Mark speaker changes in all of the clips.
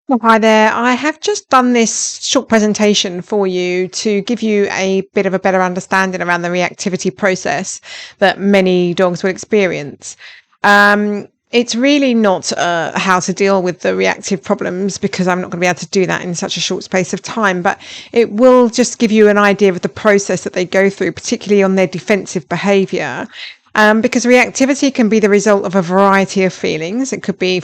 Speaker 1: Well, hi there. I have just done this short presentation for you to give you a bit of a better understanding around the reactivity process that many dogs will experience. It's really not how to deal with the reactive problems, because I'm not going to be able to do that in such a short space of time, but it will just give you an idea of the process that they go through, particularly on their defensive behaviour. Because reactivity can be the result of a variety of feelings. It could be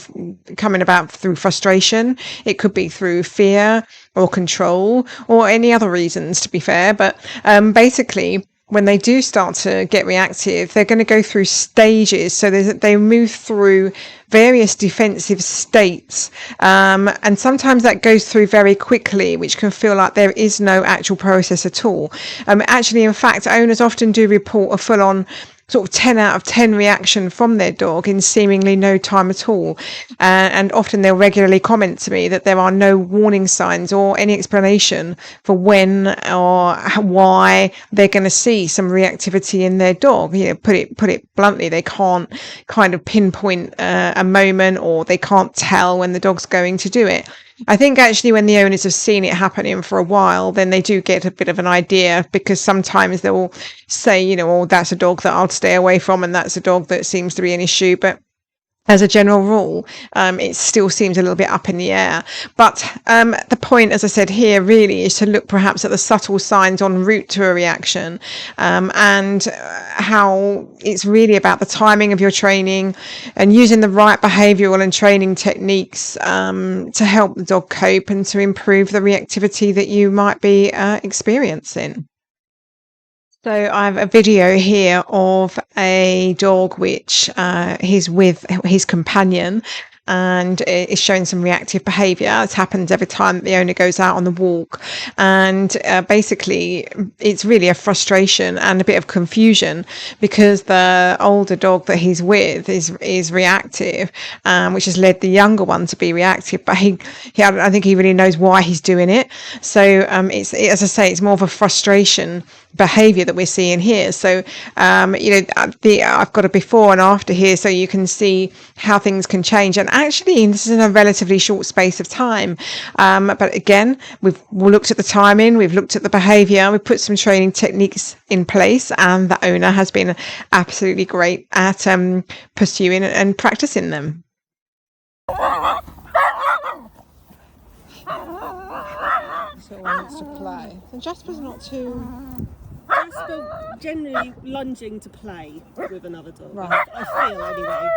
Speaker 1: coming about through frustration. It could be through fear or control or any other reasons, to be fair. But basically, when they do start to get reactive, they're going to go through stages. So they move through various defensive states. And sometimes that goes through very quickly, which can feel like there is no actual process at all. Actually, in fact, owners often do report a full-on sort of 10 out of 10 reaction from their dog in seemingly no time at all. And often they'll regularly comment to me that there are no warning signs or any explanation for when or why they're going to see some reactivity in their dog. You know, put it bluntly, they can't kind of pinpoint a moment, or they can't tell when the dog's going to do it. I think actually when the owners have seen it happening for a while, then they do get a bit of an idea, because sometimes they'll say, you know, oh, that's a dog that I'll stay away from, and that's a dog that seems to be an issue. But as a general rule, it still seems a little bit up in the air. But the point, as I said here, really is to look perhaps at the subtle signs en route to a reaction, and how it's really about the timing of your training and using the right behavioural and training techniques to help the dog cope and to improve the reactivity that you might be experiencing. So I have a video here of a dog which he's with his companion, and it's showing some reactive behaviour. It happens every time the owner goes out on the walk, and basically it's really a frustration and a bit of confusion, because the older dog that he's with is reactive, which has led the younger one to be reactive. But I don't think he really knows why he's doing it. So as I say, it's more of a frustration behavior that we're seeing here. So I've got a before and after here, so you can see how things can change. And actually, this is in a relatively short space of time, but again, we've looked at the timing, we've looked at the behavior, we've put some training techniques in place, and the owner has been absolutely great at pursuing and practicing them. So it wants to play. And Jasper's not too...
Speaker 2: Jasper generally lunging to play with another dog.
Speaker 1: Right.
Speaker 2: I feel anyway.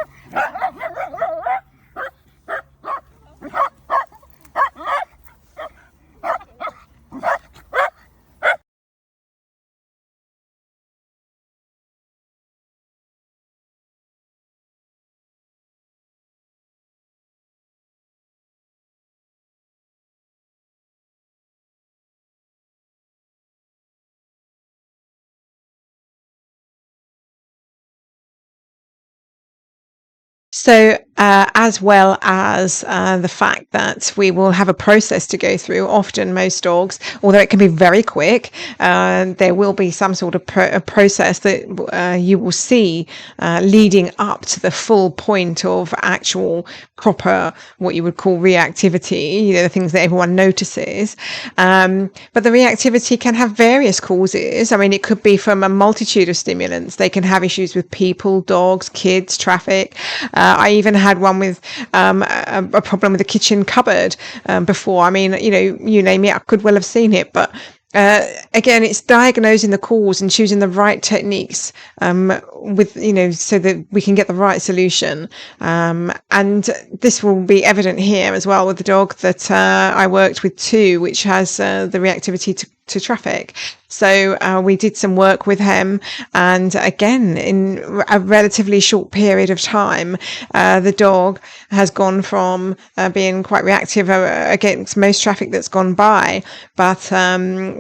Speaker 1: So as well as the fact that we will have a process to go through, often most dogs, although it can be very quick, there will be some sort of a process that you will see leading up to the full point of actual proper, what you would call reactivity, you know, the things that everyone notices. But the reactivity can have various causes. I mean, it could be from a multitude of stimulants. They can have issues with people, dogs, kids, traffic. I even had one with a problem with the kitchen cupboard before. I mean, you know, you name it, I could well have seen it. But again, it's diagnosing the cause and choosing the right techniques with, you know, so that we can get the right solution. And this will be evident here as well with the dog that I worked with too, which has the reactivity to traffic. So we did some work with him, and again, in a relatively short period of time, the dog has gone from being quite reactive against most traffic that's gone by, but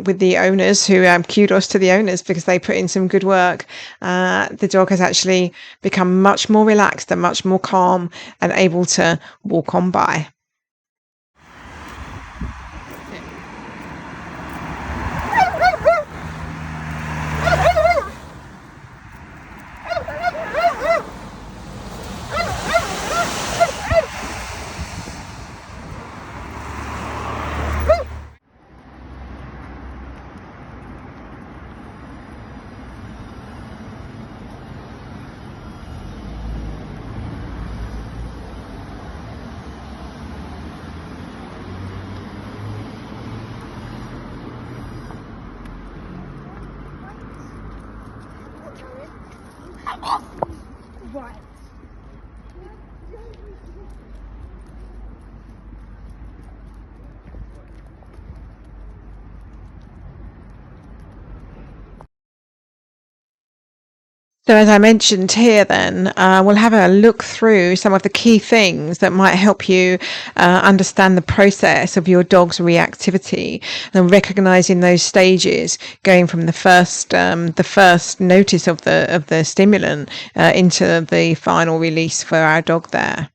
Speaker 1: with the owners, who kudos to the owners because they put in some good work, the dog has actually become much more relaxed and much more calm and able to walk on by.
Speaker 2: Right.
Speaker 1: So as I mentioned here then, we'll have a look through some of the key things that might help you understand the process of your dog's reactivity and recognizing those stages going from the first notice of the stimulant into the final release for our dog there.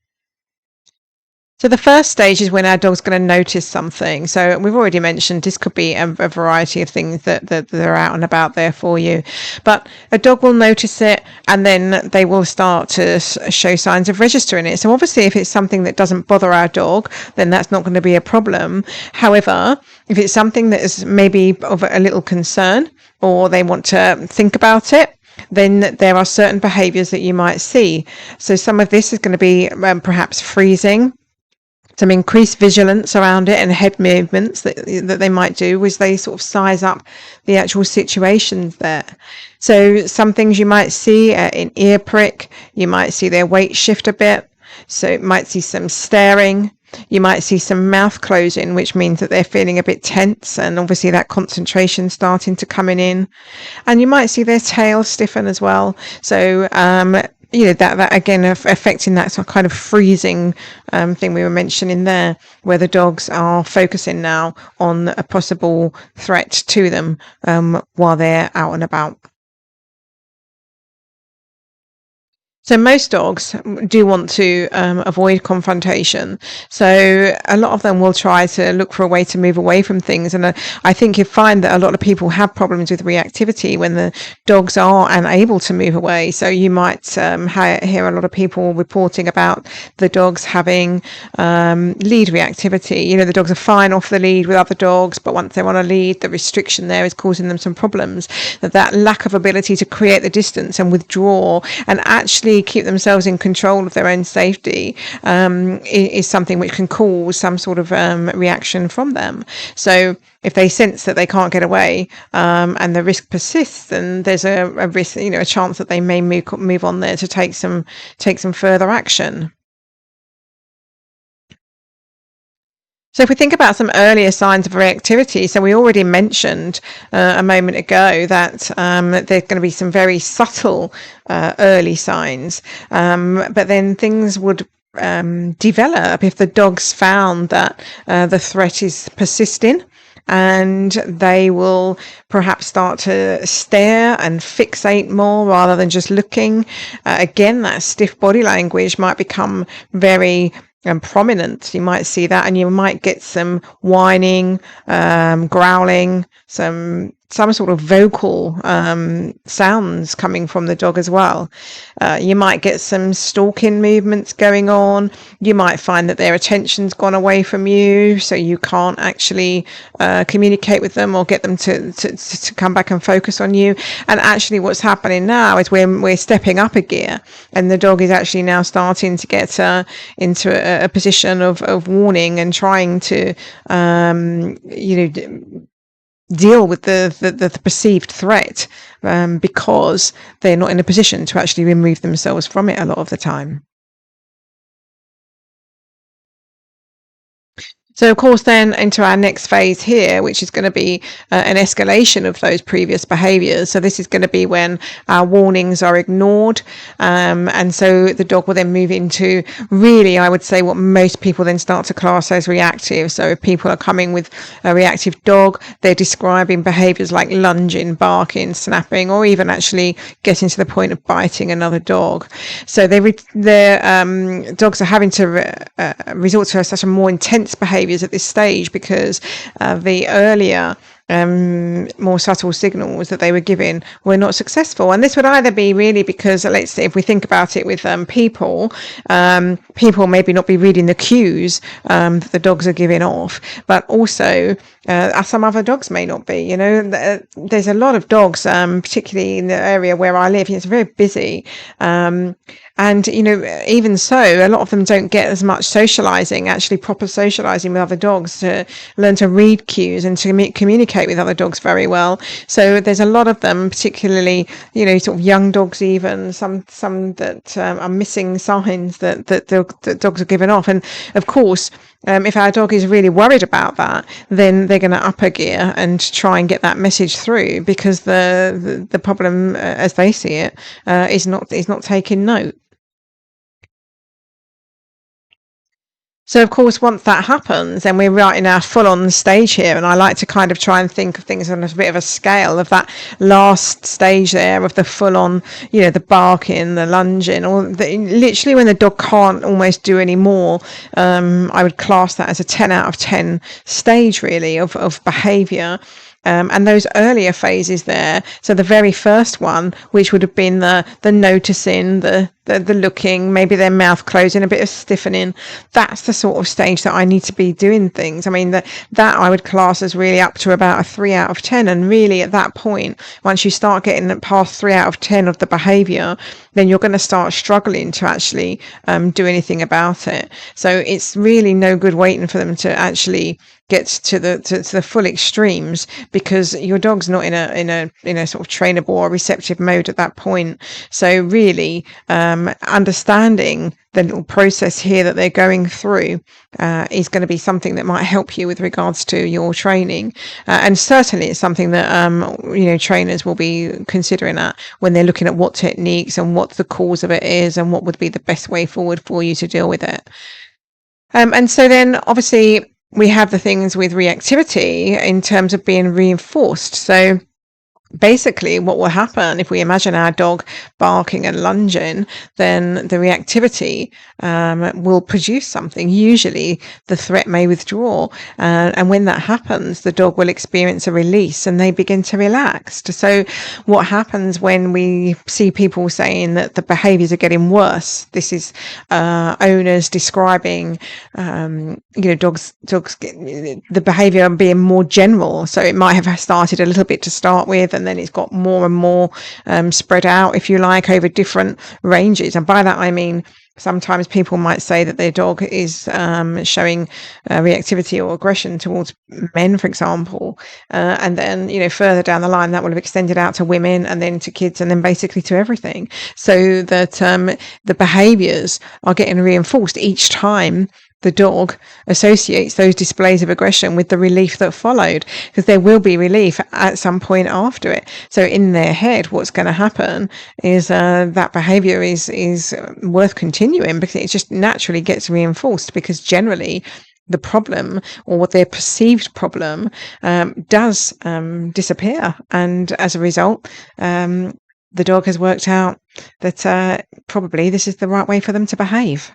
Speaker 1: So the first stage is when our dog's going to notice something. So we've already mentioned this could be a variety of things that are out and about there for you. But a dog will notice it and then they will start to show signs of registering it. So obviously if it's something that doesn't bother our dog, then that's not going to be a problem. However, if it's something that is maybe of a little concern or they want to think about it, then there are certain behaviors that you might see. So some of this is going to be perhaps freezing, some increased vigilance around it, and head movements that they might do as they sort of size up the actual situations there. So some things you might see in ear prick, you might see their weight shift a bit. So it might see some staring. You might see some mouth closing, which means that they're feeling a bit tense, and obviously that concentration starting to coming in. And you might see their tail stiffen as well. So that again affecting that sort of kind of freezing thing we were mentioning there, where the dogs are focusing now on a possible threat to them while they're out and about. So most dogs do want to avoid confrontation. So a lot of them will try to look for a way to move away from things. And I think you find that a lot of people have problems with reactivity when the dogs are unable to move away. So you might hear a lot of people reporting about the dogs having lead reactivity. The dogs are fine off the lead with other dogs, but once they're on a lead, the restriction there is causing them some problems. That lack of ability to create the distance and withdraw and actually keep themselves in control of their own safety is something which can cause some sort of reaction from them. So if they sense that they can't get away and the risk persists, then there's a risk, a chance that they may move on there to take some further action. So if we think about some earlier signs of reactivity, so we already mentioned a moment ago that there's going to be some very subtle early signs, but then things would develop if the dog's found that the threat is persisting, and they will perhaps start to stare and fixate more rather than just looking. Again, that stiff body language might become very prominent. You might see that, and you might get some whining, growling, some sort of vocal sounds coming from the dog as well. You might get some stalking movements going on. You might find that their attention's gone away from you, so you can't actually communicate with them or get them to come back and focus on you. And actually what's happening now is we're stepping up a gear, and the dog is actually now starting to get into a position of warning and trying to deal with the perceived threat because they're not in a position to actually remove themselves from it a lot of the time. So, of course, then into our next phase here, which is going to be an escalation of those previous behaviours. So this is going to be when our warnings are ignored. And so the dog will then move into really, I would say, what most people then start to class as reactive. So if people are coming with a reactive dog, they're describing behaviours like lunging, barking, snapping, or even actually getting to the point of biting another dog. So their dogs are having to resort to such a more intense behaviour at this stage because the earlier more subtle signals that they were giving were not successful. And this would either be really because, let's say, if we think about it with people maybe not be reading the cues that the dogs are giving off, but also some other dogs may not be. There's a lot of dogs, particularly in the area where I live. It's very busy. And, even so, a lot of them don't get as much socializing, actually proper socializing with other dogs to learn to read cues and to communicate communicate with other dogs very well. So there's a lot of them, particularly, sort of young dogs, even some that are missing signs that dogs are giving off. And of course, if our dog is really worried about that, then they're going to up a gear and try and get that message through, because the problem, as they see it, is not taking note. So, of course, once that happens, then we're right in our full-on stage here. And I like to kind of try and think of things on a bit of a scale of that last stage there of the full-on, the barking, the lunging, or literally when the dog can't almost do any more. I would class that as a 10 out of 10 stage, really, of behaviour. And those earlier phases there, so the very first one, which would have been the noticing, the looking, maybe their mouth closing, a bit of stiffening, that's the sort of stage that I need to be doing things. I mean, that I would class as really up to about a 3 out of 10. And really at that point, once you start getting past 3 out of 10 of the behaviour, then you're going to start struggling to actually do anything about it. So it's really no good waiting for them to actually get to the full extremes, because your dog's not in a sort of trainable or receptive mode at that point. So really, understanding the little process here that they're going through is going to be something that might help you with regards to your training, and certainly it's something that trainers will be considering at when they're looking at what techniques and what the cause of it is and what would be the best way forward for you to deal with it. And so then obviously we have the things with reactivity in terms of being reinforced. So basically what will happen if we imagine our dog barking and lunging, then the reactivity will produce something. Usually the threat may withdraw, and when that happens, the dog will experience a release and they begin to relax. So what happens when we see people saying that the behaviors are getting worse, this is owners describing dogs the behavior being more general. So it might have started a little bit to start with, and then it's got more and more spread out, if you like, over different ranges. And by that I mean, sometimes people might say that their dog is showing reactivity or aggression towards men, for example, and then further down the line that will have extended out to women, and then to kids, and then basically to everything, so that the behaviors are getting reinforced each time the dog associates those displays of aggression with the relief that followed, because there will be relief at some point after it. So in their head, what's going to happen is that behavior is worth continuing, because it just naturally gets reinforced, because generally the problem, or what their perceived problem, does disappear. And as a result, the dog has worked out that probably this is the right way for them to behave.